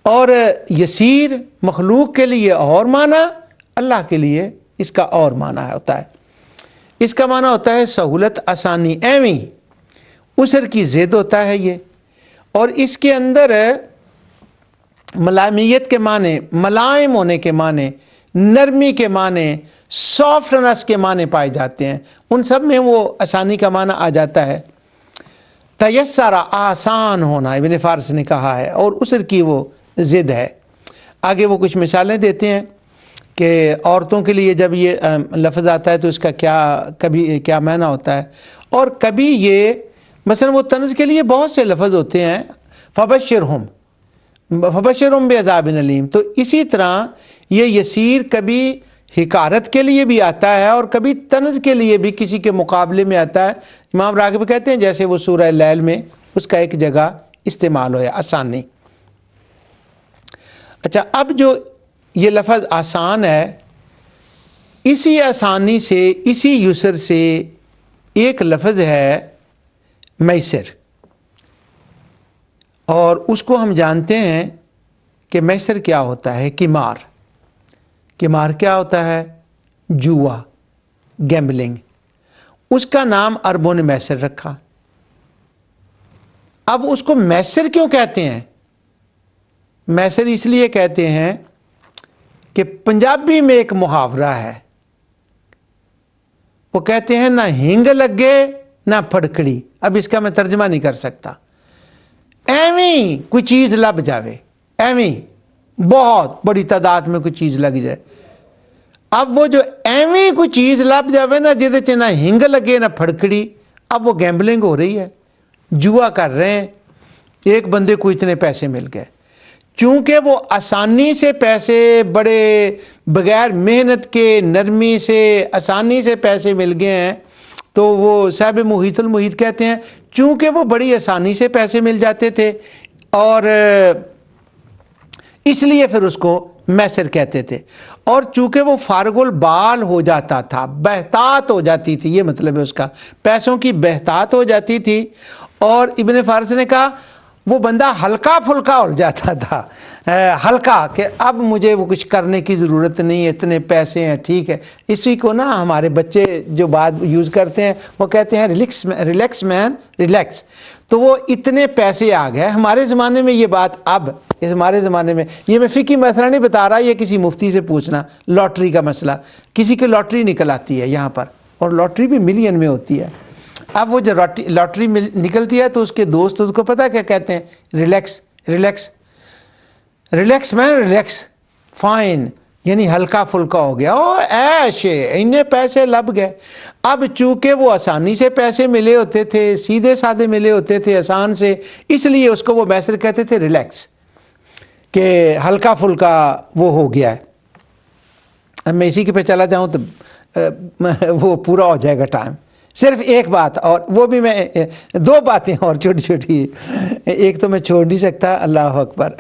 اور یسیر مخلوق کے لیے اور معنی، اللہ کے لیے اس کا اور معنی ہوتا ہے۔ اس کا معنی ہوتا ہے سہولت، آسانی، ایویں اسر کی ضد ہوتا ہے یہ، اور اس کے اندر ملائمیت کے معنی، ملائم ہونے کے معنی، نرمی کے معنی، سافٹنس کے معنی پائے جاتے ہیں، ان سب میں وہ آسانی کا معنی آ جاتا ہے۔ تیسرا آسان ہونا ابن فارس نے کہا ہے، اور اسر کی وہ ضد ہے۔ آگے وہ کچھ مثالیں دیتے ہیں کہ عورتوں کے لیے جب یہ لفظ آتا ہے تو اس کا کبھی کیا معنی ہوتا ہے، اور کبھی یہ مثلا وہ طنز کے لیے بہت سے لفظ ہوتے ہیں، فبشرہم بعذاب علیم، تو اسی طرح یہ یسیر کبھی حکارت کے لیے بھی آتا ہے اور کبھی طنز کے لیے بھی کسی کے مقابلے میں آتا ہے۔ امام راغب کہتے ہیں جیسے وہ سورہ لیل میں اس کا ایک جگہ استعمال ہوا آسانی۔ اچھا، اب جو یہ لفظ آسان ہے، اسی آسانی سے، اسی یسر سے ایک لفظ ہے میسر، اور اس کو ہم جانتے ہیں کہ میسر کیا ہوتا ہے، قمار۔ قمار کیا ہوتا ہے؟ جوا، گیمبلنگ۔ اس کا نام عربوں نے میسر رکھا۔ اب اس کو میسر کیوں کہتے ہیں؟ میسر اس لیے کہتے ہیں کہ پنجابی میں ایک محاورہ ہے، وہ کہتے ہیں نہ ہنگ لگے نہ پھڑکڑی۔ اب اس کا میں ترجمہ نہیں کر سکتا، ایویں کوئی چیز لب جاوے، ایویں بہت بڑی تعداد میں کوئی چیز لگ جائے۔ اب وہ جو ایویں کوئی چیز لب جاوے نا جہدے چ نہ ہنگ لگے نہ پھڑکڑی، اب وہ گیمبلنگ ہو رہی ہے، جوا کر رہے ہیں۔ ایک بندے کو اتنے پیسے مل گئے، چونکہ وہ آسانی سے پیسے، بڑے بغیر محنت کے، نرمی سے، آسانی سے پیسے مل گئے ہیں، تو وہ صاحب محیط المحیط کہتے ہیں چونکہ وہ بڑی آسانی سے پیسے مل جاتے تھے، اور اس لیے پھر اس کو میسر کہتے تھے، اور چونکہ وہ فارغ البال ہو جاتا تھا، بہتات ہو جاتی تھی، یہ مطلب ہے اس کا، پیسوں کی بہتات ہو جاتی تھی۔ اور ابن فارس نے کہا وہ بندہ ہلکا پھلکا ہو جاتا تھا، ہلکا، کہ اب مجھے وہ کچھ کرنے کی ضرورت نہیں، اتنے پیسے ہیں، ٹھیک ہے۔ اسی کو نا ہمارے بچے جو بات یوز کرتے ہیں وہ کہتے ہیں ریلیکس مین ریلیکس، تو وہ اتنے پیسے آ گئے۔ ہمارے زمانے میں یہ بات، اب ہمارے زمانے میں، یہ میں فقہی مسئلہ نہیں بتا رہا، یہ کسی مفتی سے پوچھنا، لاٹری کا مسئلہ، کسی کی لاٹری نکل آتی ہے یہاں پر، اور لاٹری بھی ملین میں ہوتی ہے۔ اب وہ جو لاٹری نکلتی ہے تو اس کے دوست اس کو پتہ کیا کہتے ہیں؟ ریلیکس ریلیکس ریلیکس مین ریلیکس، فائن، یعنی ہلکا پھلکا ہو گیا، او ایش، انہیں پیسے لب گئے۔ اب چونکہ وہ آسانی سے پیسے ملے ہوتے تھے، سیدھے سادے ملے ہوتے تھے، آسان سے، اس لیے اس کو وہ میسر کہتے تھے، ریلیکس، کہ ہلکا پھلکا وہ ہو گیا ہے۔ اب میں اسی کے پہ چلا جاؤں تو وہ پورا ہو جائے گا ٹائم۔ صرف ایک بات، اور وہ بھی میں دو باتیں اور چھوٹی چھوٹی، ایک تو میں چھوڑ نہیں سکتا، اللہ اکبر۔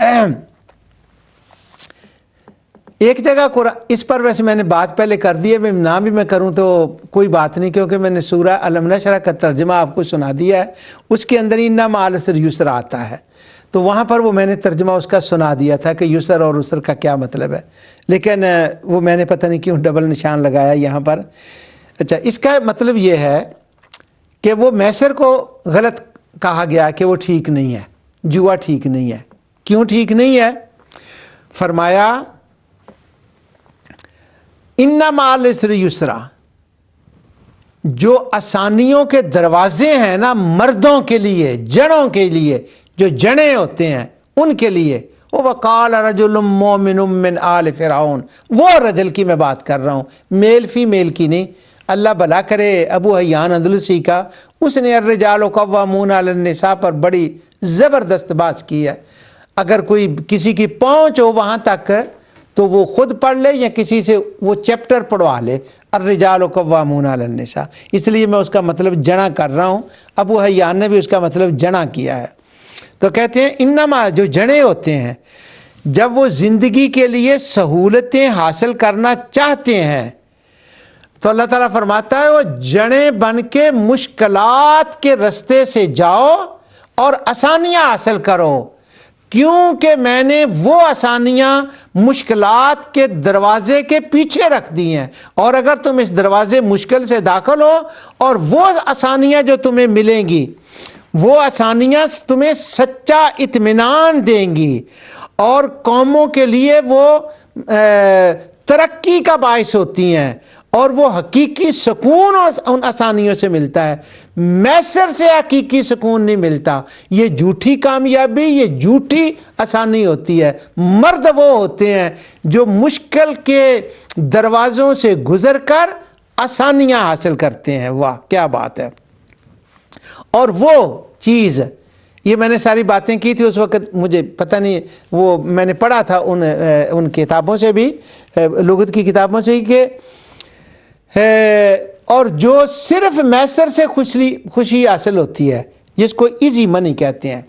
ایک جگہ قرآن، اس پر ویسے میں نے بات پہلے کر دی ہے، میں نہ بھی میں کروں تو کوئی بات نہیں، کیونکہ میں نے سورہ الم نشرح کا ترجمہ آپ کو سنا دیا ہے، اس کے اندر انّا مع العسر یسرا آتا ہے، تو وہاں پر وہ میں نے ترجمہ اس کا سنا دیا تھا کہ یسر اور عسر کا کیا مطلب ہے، لیکن وہ میں نے پتہ نہیں کیوں ڈبل نشان لگایا یہاں پر۔ اچھا، اس کا مطلب یہ ہے کہ وہ میسر کو غلط کہا گیا کہ وہ ٹھیک نہیں ہے، جوا ٹھیک نہیں ہے۔ کیوں ٹھیک نہیں ہے؟ فرمایا اِنَّ مَعَ الْعُسْرِ یسرا، جو آسانیوں کے دروازے ہیں نا مردوں کے لیے، جڑوں کے لیے، جو جڑیں ہوتے ہیں ان کے لیے، وَقَالَ رَجُلٌ مُؤْمِنٌ مِّنْ آلِ فِرْعَوْنَ، وہ رجل کی میں بات کر رہا ہوں، میل فی میل کی نہیں۔ اللہ بھلا کرے ابو حیان اندلسی کا، اس نے الرجال قوامون علی النساء پر بڑی زبردست بات کی ہے۔ اگر کوئی کسی کی پہنچ ہو وہاں تک تو وہ خود پڑھ لے یا کسی سے وہ چیپٹر پڑھوا لے، الرجال قوامون علی النساء، اس لیے میں اس کا مطلب جنا کر رہا ہوں، ابو حیان نے بھی اس کا مطلب جنا کیا ہے۔ تو کہتے ہیں انما، جو جڑے ہوتے ہیں جب وہ زندگی کے لیے سہولتیں حاصل کرنا چاہتے ہیں تو اللہ تعالیٰ فرماتا ہے وہ جڑیں بن کے مشکلات کے رستے سے جاؤ اور آسانیاں حاصل کرو، کیونکہ میں نے وہ آسانیاں مشکلات کے دروازے کے پیچھے رکھ دی ہیں، اور اگر تم اس دروازے مشکل سے داخل ہو اور وہ آسانیاں جو تمہیں ملیں گی وہ آسانیاں تمہیں سچا اطمینان دیں گی اور قوموں کے لیے وہ ترقی کا باعث ہوتی ہیں، اور وہ حقیقی سکون ان آسانیوں سے ملتا ہے، میسر سے حقیقی سکون نہیں ملتا۔ یہ جھوٹی کامیابی، یہ جھوٹی آسانی ہوتی ہے۔ مرد وہ ہوتے ہیں جو مشکل کے دروازوں سے گزر کر آسانیاں حاصل کرتے ہیں۔ واہ کیا بات ہے! اور وہ چیز، یہ میں نے ساری باتیں کی تھی اس وقت، مجھے پتہ نہیں، وہ میں نے پڑھا تھا ان کتابوں سے بھی، لغت کی کتابوں سے ہی، کہ اور جو صرف میسر سے خوشی حاصل ہوتی ہے، جس کو ایزی منی کہتے ہیں،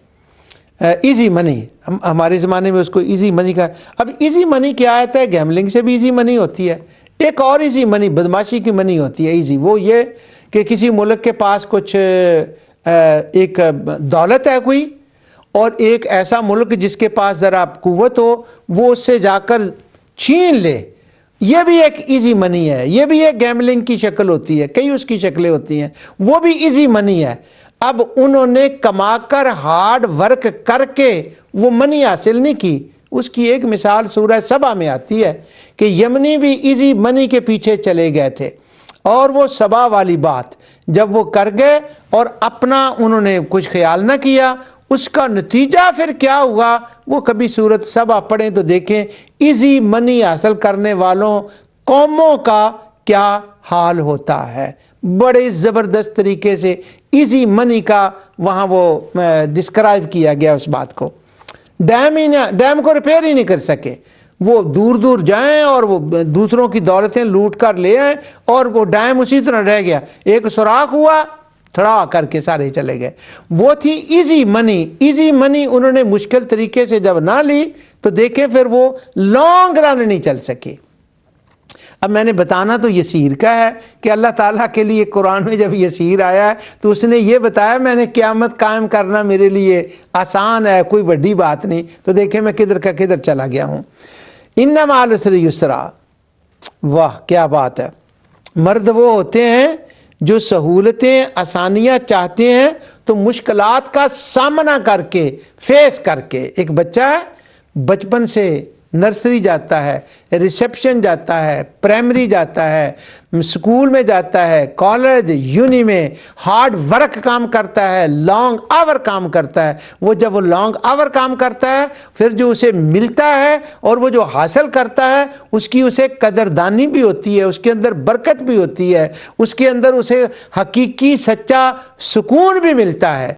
ایزی منی، ہمارے زمانے میں اس کو ایزی منی کا، اب ایزی منی کیا آتا ہے؟ گیملنگ سے بھی ایزی منی ہوتی ہے۔ ایک اور ایزی منی بدماشی کی منی ہوتی ہے ایزی، وہ یہ کہ کسی ملک کے پاس کچھ ایک دولت ہے کوئی، اور ایک ایسا ملک جس کے پاس ذرا قوت ہو وہ اس سے جا کر چھین لے، یہ بھی ایک ایزی منی ہے، یہ بھی ایک گیملنگ کی شکل ہوتی ہے، کئی اس کی شکلیں ہوتی ہیں، وہ بھی ایزی منی ہے۔ اب انہوں نے کما کر ہارڈ ورک کر کے وہ منی حاصل نہیں کی۔ اس کی ایک مثال سورہ سبا میں آتی ہے کہ یمنی بھی ایزی منی کے پیچھے چلے گئے تھے، اور وہ سبا والی بات جب وہ کر گئے اور اپنا انہوں نے کچھ خیال نہ کیا، اس کا نتیجہ پھر کیا ہوا وہ کبھی سورۃ سبا پڑھیں تو دیکھیں ایزی منی حاصل کرنے والوں قوموں کا کیا حال ہوتا ہے۔ بڑے زبردست طریقے سے ایزی منی کا وہاں وہ ڈسکرائب کیا گیا اس بات کو۔ ڈیم کو ریپیئر ہی نہیں کر سکے، وہ دور دور جائیں اور وہ دوسروں کی دولتیں لوٹ کر لے آئیں، اور وہ ڈیم اسی طرح رہ گیا، ایک سوراخ ہوا تھڑا کر کے سارے چلے گئے۔ وہ تھی ایزی منی۔ ایزی منی انہوں نے مشکل طریقے سے جب نہ لی تو دیکھیں پھر وہ لانگ رن نہیں چل سکے۔ اب میں نے بتانا تو یسیر کا ہے کہ اللہ تعالیٰ کے لیے قرآن میں جب یسیر آیا ہے تو اس نے یہ بتایا میں نے قیامت قائم کرنا میرے لیے آسان ہے، کوئی بڑی بات نہیں۔ تو دیکھیں میں کدھر کا کدھر چلا گیا ہوں۔ ان مع العسر یسرا، واہ کیا بات ہے! مرد وہ ہوتے ہیں جو سہولتیں آسانیاں چاہتے ہیں تو مشکلات کا سامنا کر کے فیس کر کے، ایک بچہ ہے بچپن سے نرسری جاتا ہے، ریسیپشن جاتا ہے، پرائمری جاتا ہے، اسکول میں جاتا ہے، کالج یونی میں ہارڈ ورک کام کرتا ہے، لانگ آور کام کرتا ہے۔ وہ جب وہ لانگ آور کام کرتا ہے پھر جو اسے ملتا ہے اور وہ جو حاصل کرتا ہے اس کی اسے قدردانی بھی ہوتی ہے، اس کے اندر برکت بھی ہوتی ہے، اس کے اندر اسے حقیقی سچا سکون بھی ملتا ہے۔